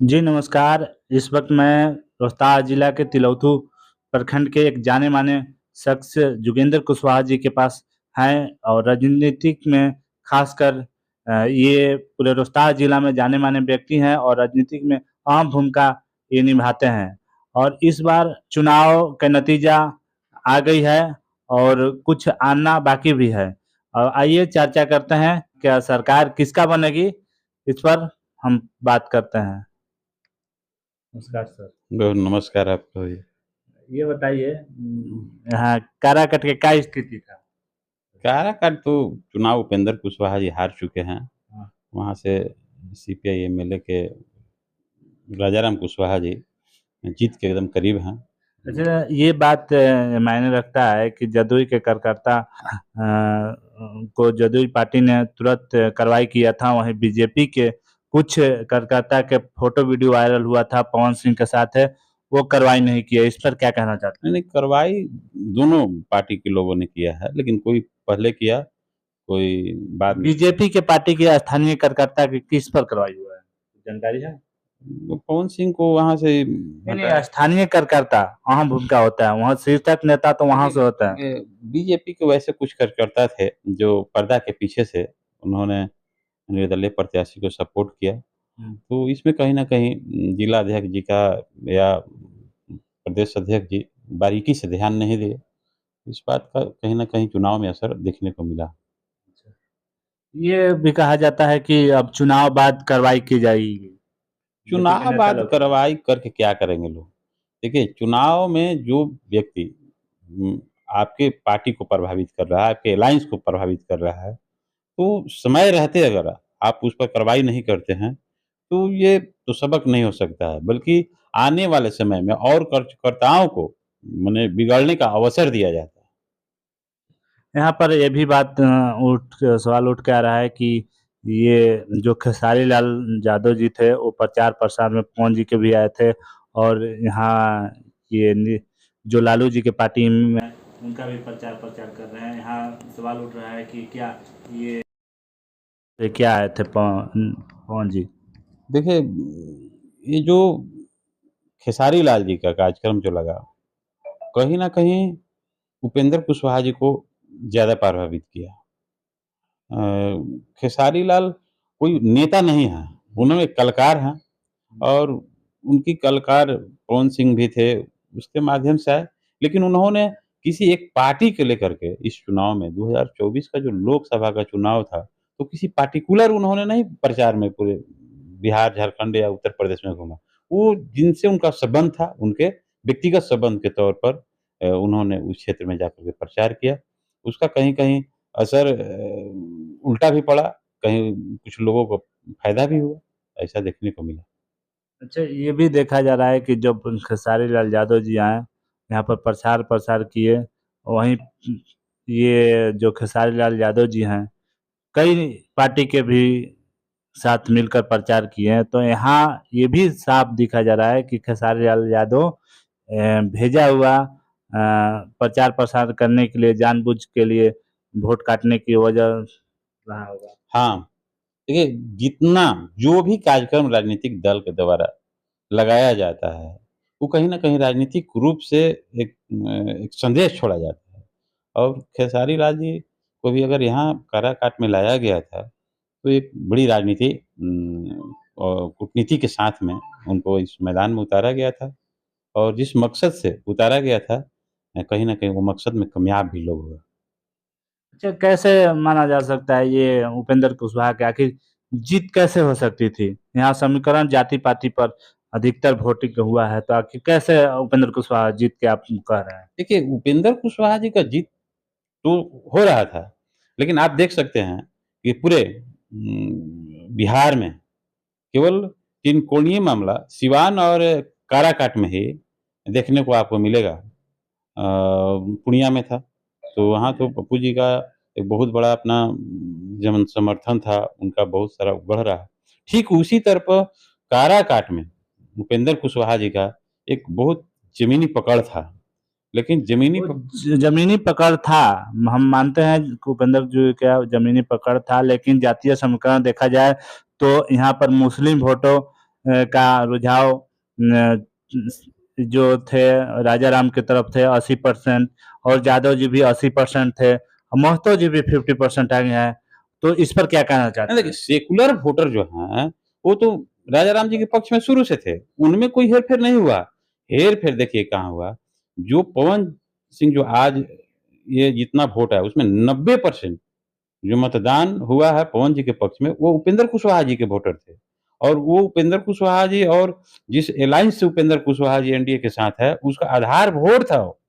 जी नमस्कार। इस वक़्त मैं रोहतास जिला के तिलौथू प्रखंड के एक जाने-माने शख्स जोगेंद्र कुशवाहा जी के पास हैं और राजनीतिक में ख़ासकर ये पूरे रोहतास जिला में जाने-माने व्यक्ति हैं और राजनीतिक में अहम भूमिका ये निभाते हैं। और इस बार चुनाव का नतीजा आ गई है और कुछ आना बाकी भी है। आइए चर्चा करते हैं, क्या सरकार किसका बनेगी? इस पर हम बात करते हैं। नमस्कार सर। नमस्कार आपको भी। ये बताइए यहाँ काराकट के क्या स्थिति था? काराकाट तो चुनाव उपेंद्र कुशवाहा जी हार चुके हैं। हाँ। वहाँ से सीपीआई एमएलए के राजाराम कुशवाहा जी जीत के एकदम करीब हैं। अच्छा, ये बात मायने रखता है कि जदयू के कार्यकर्ता को जदयू पार्टी ने तुरंत कार्रवाई किया था, वहीं बीजेपी के कुछ कार्यकर्ता के फोटो वीडियो वायरल हुआ था पवन सिंह के साथ है, वो कार्रवाई नहीं किया। इस पर क्या कहना चाहते हैं? नहीं, नहीं कार्रवाई दोनों पार्टी के लोगों ने किया है, लेकिन कोई पहले किया, कोई बाद में। बीजेपी के पार्टी के स्थानीय कार्यकर्ता की किस पर कार्रवाई हुआ है? जानकारी है? वो पवन सिंह को वहाँ से नहीं, हटाया। नहीं, स्थानीय कार्यकर्ता अहम भूमिका होता है, वहाँ शीर्षक नेता तो वहाँ से होता है। बीजेपी के वैसे कुछ कार्यकर्ता थे जो पर्दा के पीछे से उन्होंने निर्दलीय प्रत्याशी को सपोर्ट किया। हुँ। तो इसमें कहीं न कहीं जिला अध्यक्ष जी का या प्रदेश अध्यक्ष जी बारीकी से ध्यान नहीं दिए। इस बात का कहीं न कहीं चुनाव में असर देखने को मिला। ये भी कहा जाता है कि अब चुनाव बाद कार्रवाई की जाएगी। बीजेपी के चुनाव नेता बाद लोग पर। कार्रवाई करके क्या करेंगे लोग? देखिए, चुनाव में जो व्यक्ति उम, आपके पार्टी को प्रभावित कर रहा है, आपके अलायंस को प्रभावित कर रहा है, तो समय रहते अगर आप उस पर कार्रवाई नहीं करते हैं, तो ये तो सबक नहीं हो सकता है, बल्कि आने वाले समय में और कार्यकर्ताओं को माने बिगड़ने का अवसर दिया जाता है। यहाँ पर ये भी बात सवाल उठ के आ रहा है कि ये जो खेसारी लाल यादव जी थे, वो प्रचार-प्रसार में पवन जी के भी आए थे और यहाँ ये जो लालू जी के पार्टी में उनका भी प्रचार-प्रचार कर रहे हैं। यहाँ सवाल उठ रहा है कि क्या ये क्या आए थे पवन पवन जी? देखिए, ये जो खेसारी लाल जी का कार्यक्रम जो लगा, कहीं न कहीं उपेंद्र कुशवाहा जी को ज़्यादा प्रभावित किया। अ, खेसारी लाल कोई नेता नहीं है, उन्होंने एक कलाकार हैं और उनकी कलाकार पवन सिंह भी थे, उसके माध्यम से आए। लेकिन उन्होंने किसी एक पार्टी को लेकर के इस चुनाव में 2024 का जो लोकसभा का चुनाव था, तो किसी पार्टिकुलर उन्होंने नहीं प्रचार में पूरे बिहार, झारखंड या उत्तर प्रदेश में घूमा। वो जिनसे उनका संबंध था, उनके व्यक्तिगत संबंध के तौर पर उन्होंने उस क्षेत्र में जाकर के प्रचार किया। उसका कहीं-कहीं असर उल्टा भी पड़ा, कहीं कुछ लोगों को फ़ायदा भी हुआ, ऐसा देखने को मिला। अच्छा, ये भी देखा जा रहा है कि जब खेसारी लाल यादव जी आए, यहाँ पर प्रचार-प्रसार किए, वहीं ये जो खेसारी लाल यादव जी हैं, कई पार्टी के भी साथ मिलकर प्रचार किए हैं, तो यहाँ ये भी साफ दिखा जा रहा है कि खेसारी लाल यादव भेजा हुआ प्रचार-प्रसार करने के लिए जानबूझ के लिए वोट काटने की वजह रहा होगा। हाँ, देखिए जितना जो भी कार्यक्रम राजनीतिक दल के द्वारा लगाया जाता है, वो कहीं न कहीं राजनीतिक रूप से एक संदेश छोड़ा जाता है और खेसारी लाल जी को भी अगर यहाँ काराकाट में लाया गया था, तो एक बड़ी राजनीति कूटनीति के साथ में उनको इस मैदान में उतारा गया था और जिस मकसद से उतारा गया था कहीं न कहीं वो मकसद में कामयाब भी लोग हुए। अच्छा, कैसे माना जा सकता है ये उपेंद्र कुशवाहा की आखिर जीत कैसे हो सकती थी? यहाँ समीकरण जाति-पाति पर अधिकतर वोटिंग हुआ है, तो आखिर कैसे उपेंद्र कुशवाहा जीत के आप कह रहे हैं? देखिए, उपेंद्र कुशवाहा जी का जीत तो हो रहा था, लेकिन आप देख सकते हैं कि पूरे बिहार में केवल त्रिकोणीय मामला सिवान और काराकाट में ही देखने को आपको मिलेगा। पूर्णिया में था, तो वहाँ तो पप्पू जी का एक बहुत बड़ा अपना जन समर्थन था, उनका बहुत सारा बढ़ रहा है। ठीक उसी तरह पर काराकाट में उपेंद्र कुशवाहा जी का एक बहुत ज़मीनी पकड़ था, लेकिन ज़मीनी वो प ज़मीनी पकड़ था, हम मानते हैं कि उपेंद्र जी का ज़मीनी पकड़ था, लेकिन जातीय समीकरण देखा जाए तो यहाँ पर मुस्लिम वोटों का रुझाव जो थे राजाराम की तरफ थे 80%, और यादव जी भी 80% थे, और महतो जी भी 50% आ गए हैं। तो इस पर क्या कहना नहीं, चाहते देखिए हैं? सेकुलर वोटर जो हैं, वो तो राजाराम जी के पक्ष में शुरू से थे, उनमें कोई हेर-फेर नहीं हुआ। हेर-फेर देखिए कहाँ हुआ, जो पवन सिंह जो आज ये जितना वोट है उसमें 90% जो मतदान हुआ है पवन जी के पक्ष में, वो उपेंद्र कुशवाहा जी के वोटर थे। और वो उपेंद्र कुशवाहा जी और जिस एलायंस से उपेंद्र कुशवाहा जी एनडीए के साथ है, उसका आधार वोट था वो,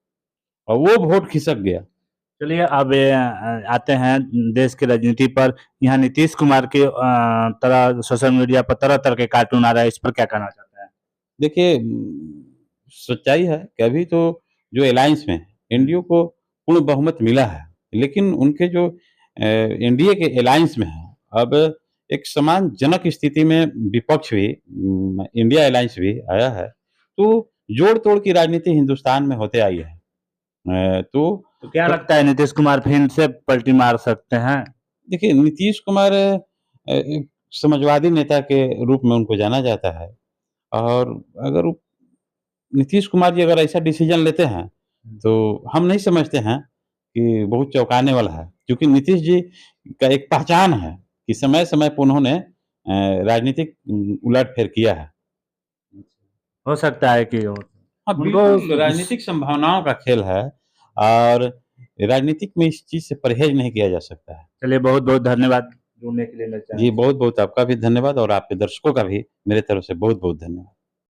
और वो वोट खिसक गया। चलिए अब आते हैं देश की राजनीति पर। यहाँ नीतीश कुमार के तरह सोशल मीडिया पर तरह-तरह के कार्टून आ रहा है, इस पर क्या कहना चाहते हैं? देखिए सच्चाई है कि अभी तो जो एलायंस में है, एनडीए को पूर्ण बहुमत मिला है, लेकिन उनके जो एनडीए के एलायंस में है, अब एक सम्मानजनक स्थिति में विपक्ष भी इंडिया अलायंस भी आया है, तो जोड़-तोड़ की राजनीति हिंदुस्तान में होते आई है। तो तो क्या लगता है नीतीश कुमार फिर से पलटी मार सकते हैं? देखिए नीतीश कुमार एक समाजवादी नेता के रूप में उनको जाना जाता है, और अगर नीतीश कुमार जी अगर ऐसा डिसीजन लेते हैं, तो हम नहीं समझते हैं कि बहुत चौंकाने वाला है। क्योंकि नीतीश जी का एक पहचान है कि समय-समय पे उन्होंने राजनीतिक उलट-फेर किया है। हो सकता है कि हाँ, उनको बिल्कुल राजनीतिक संभावनाओं का खेल है, और राजनीतिक में इस चीज़ से परहेज़ नहीं किया जा सकता है। चलिए बहुत-बहुत धन्यवाद जुड़ने के लिए मेरे चैनल जी, से। बहुत-बहुत आपका भी धन्यवाद, और आपके दर्शकों का भी मेरे तरफ से बहुत-बहुत धन्यवाद।